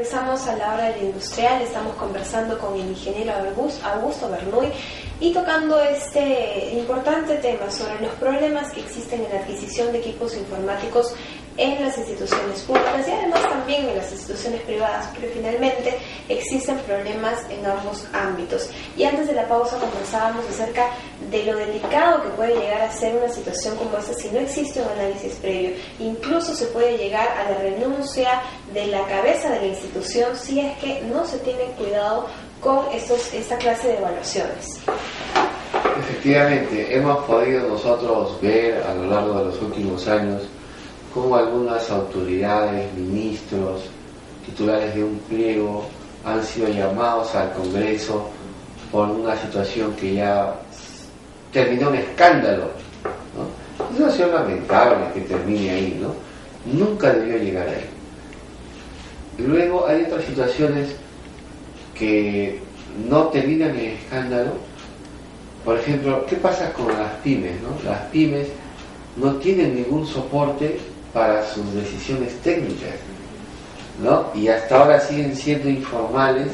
Regresamos a la hora del industrial, estamos conversando con el ingeniero Augusto Bernuy y tocando este importante tema sobre los problemas que existen en la adquisición de equipos informáticos en las instituciones públicas y además también en las instituciones privadas, porque finalmente existen problemas en ambos ámbitos. Y antes de la pausa conversábamos acerca de lo delicado que puede llegar a ser una situación como esta si no existe un análisis previo. Incluso se puede llegar a la renuncia de la cabeza de la institución si es que no se tiene cuidado con esta clase de evaluaciones. Efectivamente, hemos podido nosotros ver a lo largo de los últimos años cómo algunas autoridades, ministros, titulares de un pliego han sido llamados al Congreso por una situación que ya terminó en escándalo, ¿no? Es una situación lamentable que termine ahí, ¿no? Nunca debió llegar ahí. Luego hay otras situaciones que no terminan en escándalo. Por ejemplo, ¿qué pasa con las pymes, no? Las pymes no tienen ningún soporte para sus decisiones técnicas, ¿no? Y hasta ahora siguen siendo informales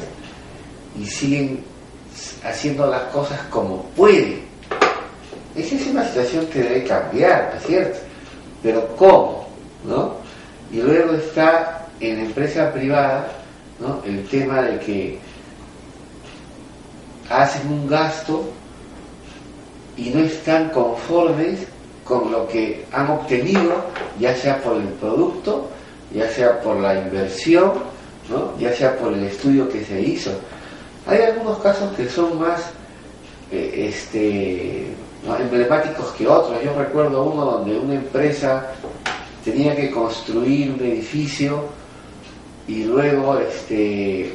y siguen haciendo las cosas como pueden. Esa es una situación que debe cambiar, ¿no es cierto? Pero ¿cómo? ¿No? Y luego está en la empresa privada, ¿no?, el tema de que hacen un gasto y no están conformes con lo que han obtenido, ya sea por el producto, ya sea por la inversión, ¿no?, ya sea por el estudio que se hizo. Hay algunos casos que son más ¿no?, emblemáticos que otros. Yo recuerdo uno donde una empresa tenía que construir un edificio y luego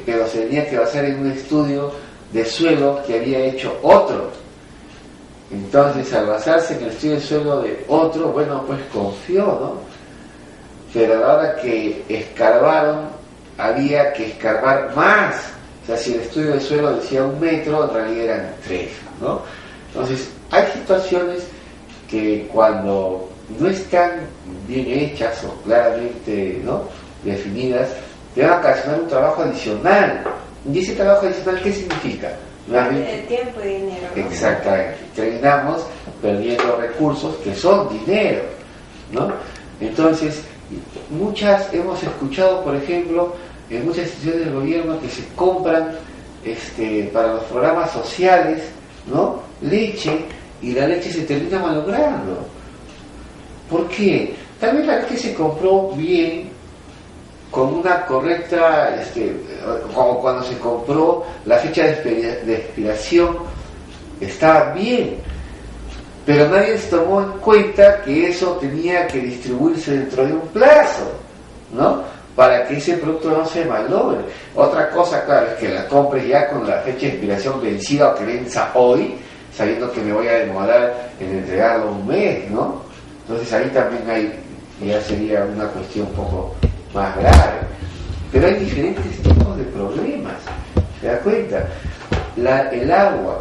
pero se tenía que basar en un estudio de suelo que había hecho otro. Entonces, al basarse en el estudio de suelo de otro, bueno, pues confió, ¿no? Pero a la hora que escarbaron, había que escarbar más. O sea, si el estudio de suelo decía 1 metro, en realidad eran 3, ¿no? Entonces, hay situaciones que cuando no están bien hechas o claramente, ¿no?, definidas, te van a ocasionar un trabajo adicional. ¿Y ese trabajo adicional qué significa? El tiempo y dinero, ¿no? Exactamente. Terminamos perdiendo recursos que son dinero, ¿no? Entonces, hemos escuchado, por ejemplo, en muchas instituciones del gobierno que se compran para los programas sociales, ¿no?, leche, y la leche se termina malogrando. ¿Por qué? Tal vez la leche se compró bien, con una correcta, como cuando se compró, la fecha de expiración estaba bien, pero nadie se tomó en cuenta que eso tenía que distribuirse dentro de un plazo, ¿no?, para que ese producto no se malogre. Otra cosa, claro, es que la compres ya con la fecha de expiración vencida o que venza hoy, sabiendo que me voy a demorar en entregarlo 1 mes, ¿no? Entonces ahí también ya sería una cuestión un poco más grave. Pero hay diferentes tipos de problemas, ¿se da cuenta? El agua,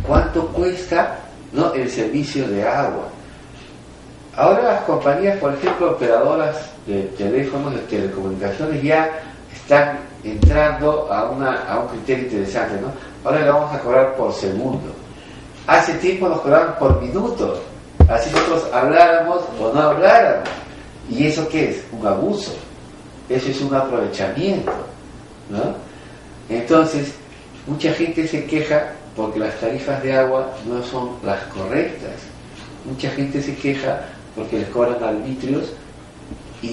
¿cuánto cuesta, no, el servicio de agua? Ahora las compañías, por ejemplo, operadoras de teléfonos, de telecomunicaciones, ya están entrando a un criterio interesante, ¿no? Ahora le vamos a cobrar por segundo. Hace tiempo nos cobraban por minuto, así nosotros habláramos o no habláramos. ¿Y eso qué es? Un abuso. Eso es un aprovechamiento, ¿no? Entonces, mucha gente se queja porque las tarifas de agua no son las correctas. Mucha gente se queja porque les cobran arbitrios y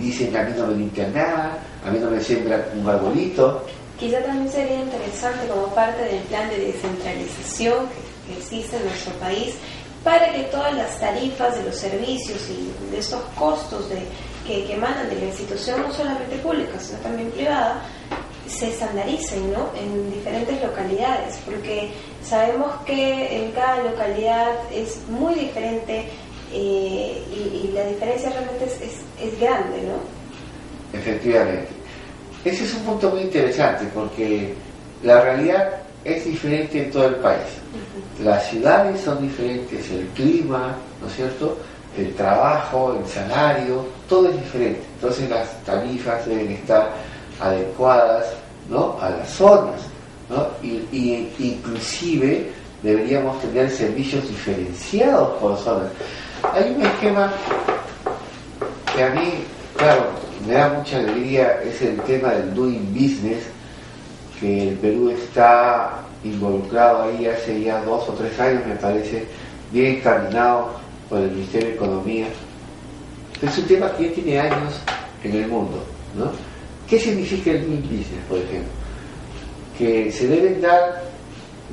dicen: a mí no me limpian nada, a mí no me siembran un arbolito. Quizá también sería interesante, como parte del plan de descentralización que existe en nuestro país, para que todas las tarifas de los servicios y de estos costos que emanan de la institución, no solamente pública, sino también privada, se estandaricen, ¿no?, en diferentes localidades, porque sabemos que en cada localidad es muy diferente y la diferencia realmente es grande, ¿no? Efectivamente. Ese es un punto muy interesante, porque la realidad es diferente en todo el país. Las ciudades son diferentes, el clima, ¿no es cierto?, el trabajo, el salario, todo es diferente. Entonces las tarifas deben estar adecuadas, ¿no?, a las zonas, ¿no? Y inclusive deberíamos tener servicios diferenciados por zonas. Hay un esquema que a mí, claro, me da mucha alegría, es el tema del doing business, que el Perú está involucrado ahí hace ya 2 o 3 años, me parece, bien encaminado por el Ministerio de Economía. Es un tema que ya tiene años en el mundo, ¿no? ¿Qué significa el doing business, por ejemplo? Que se deben dar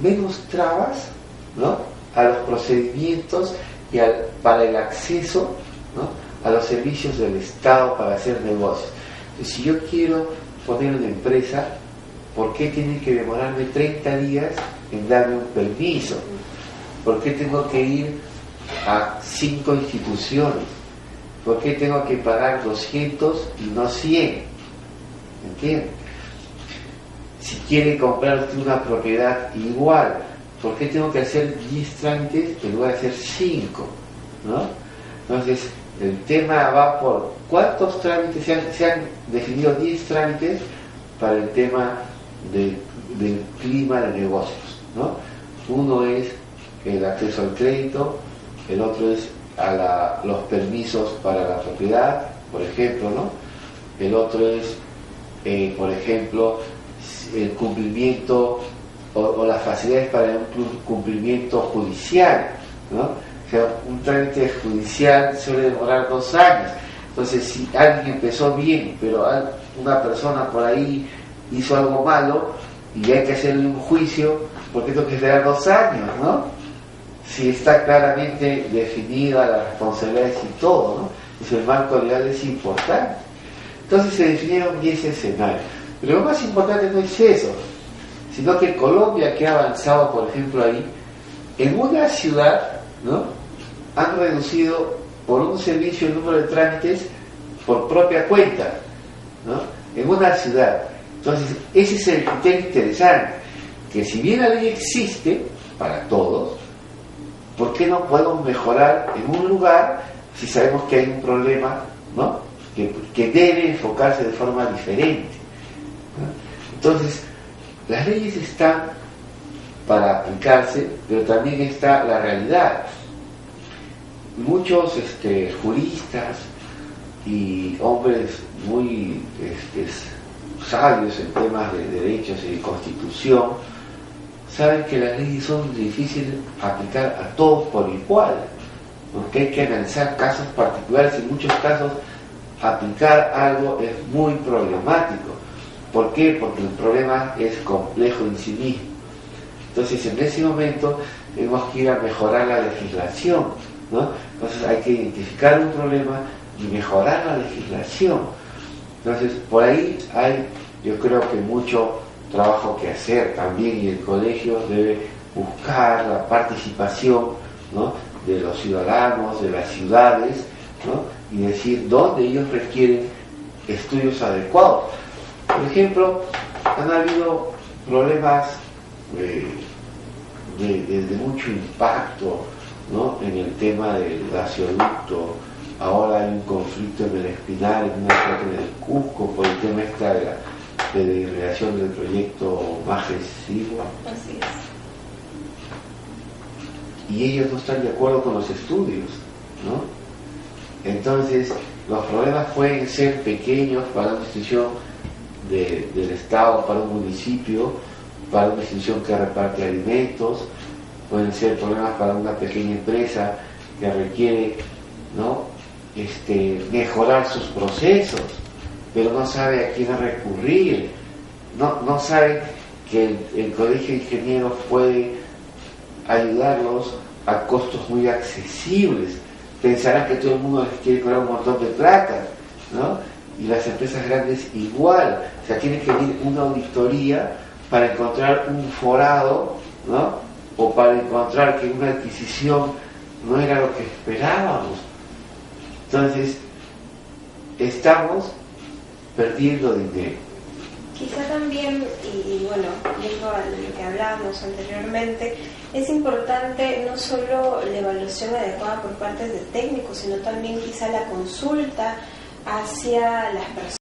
menos trabas, ¿no?, a los procedimientos y para el acceso, ¿no?, a los servicios del Estado para hacer negocios. Entonces, si yo quiero poner una empresa, ¿por qué tiene que demorarme 30 días en darme un permiso? ¿Por qué tengo que ir a 5 instituciones? ¿Por qué tengo que pagar 200 y no 100? ¿Entiendes? Si quiere comprar usted una propiedad, igual. ¿Por qué tengo que hacer 10 trámites en lugar de hacer 5? ¿No? Entonces, el tema va por cuántos trámites, se han definido 10 trámites para el tema del clima de negocios, ¿no? Uno es el acceso al crédito, el otro es los permisos para la propiedad, por ejemplo, ¿no? El otro es, por ejemplo, el cumplimiento o las facilidades para un cumplimiento judicial, ¿no? O sea, un trámite judicial suele demorar 2 años. Entonces, si alguien empezó bien, pero una persona por ahí hizo algo malo y hay que hacerle un juicio, ¿por qué tengo que esperar 2 años, no? Si está claramente definida las responsabilidades y todo, ¿no? Entonces, el marco legal es importante. Entonces se definieron 10 escenarios. Pero lo más importante no es eso, sino que Colombia, que ha avanzado, por ejemplo, ahí, en una ciudad, ¿no?, han reducido por un servicio el número de trámites por propia cuenta, ¿no?, en una ciudad. Entonces, ese es el criterio interesante, que si bien la ley existe para todos, ¿por qué no podemos mejorar en un lugar si sabemos que hay un problema, ¿no?, que debe enfocarse de forma diferente, ¿no? Entonces, las leyes están para aplicarse, pero también está la realidad. Muchos juristas y hombres muy sabios en temas de derechos y de constitución saben que las leyes son difíciles de aplicar a todos por igual, porque hay que analizar casos particulares y en muchos casos aplicar algo es muy problemático. ¿Por qué? Porque el problema es complejo en sí mismo. Entonces, en ese momento tenemos que ir a mejorar la legislación, ¿no? Entonces hay que identificar un problema y mejorar la legislación. Entonces, por ahí hay, yo creo que mucho trabajo que hacer también, y el colegio debe buscar la participación, ¿no?, de los ciudadanos, de las ciudades, ¿no?, y decir dónde ellos requieren estudios adecuados. Por ejemplo, han habido problemas de mucho impacto, ¿no?, en el tema del gasoducto. Ahora hay un conflicto en el Espinal, en una parte del Cusco, por el tema de la irrigación del proyecto Majes-Sigua. Así es. Y ellos no están de acuerdo con los estudios, ¿no? Entonces, los problemas pueden ser pequeños para una institución del Estado, para un municipio, para una institución que reparte alimentos, pueden ser problemas para una pequeña empresa que requiere, ¿no?, mejorar sus procesos, pero no sabe a quién recurrir, no sabe que el Colegio de Ingenieros puede ayudarlos a costos muy accesibles. Pensarán que todo el mundo les quiere cobrar un montón de plata, ¿no? Y las empresas grandes igual. O sea, tiene que venir una auditoría para encontrar un forado, ¿no?, o para encontrar que una adquisición no era lo que esperábamos. Entonces, estamos perdiendo dinero. Quizá también, y bueno, viendo a lo que hablábamos anteriormente, es importante no solo la evaluación adecuada por parte de técnicos, sino también quizá la consulta hacia las personas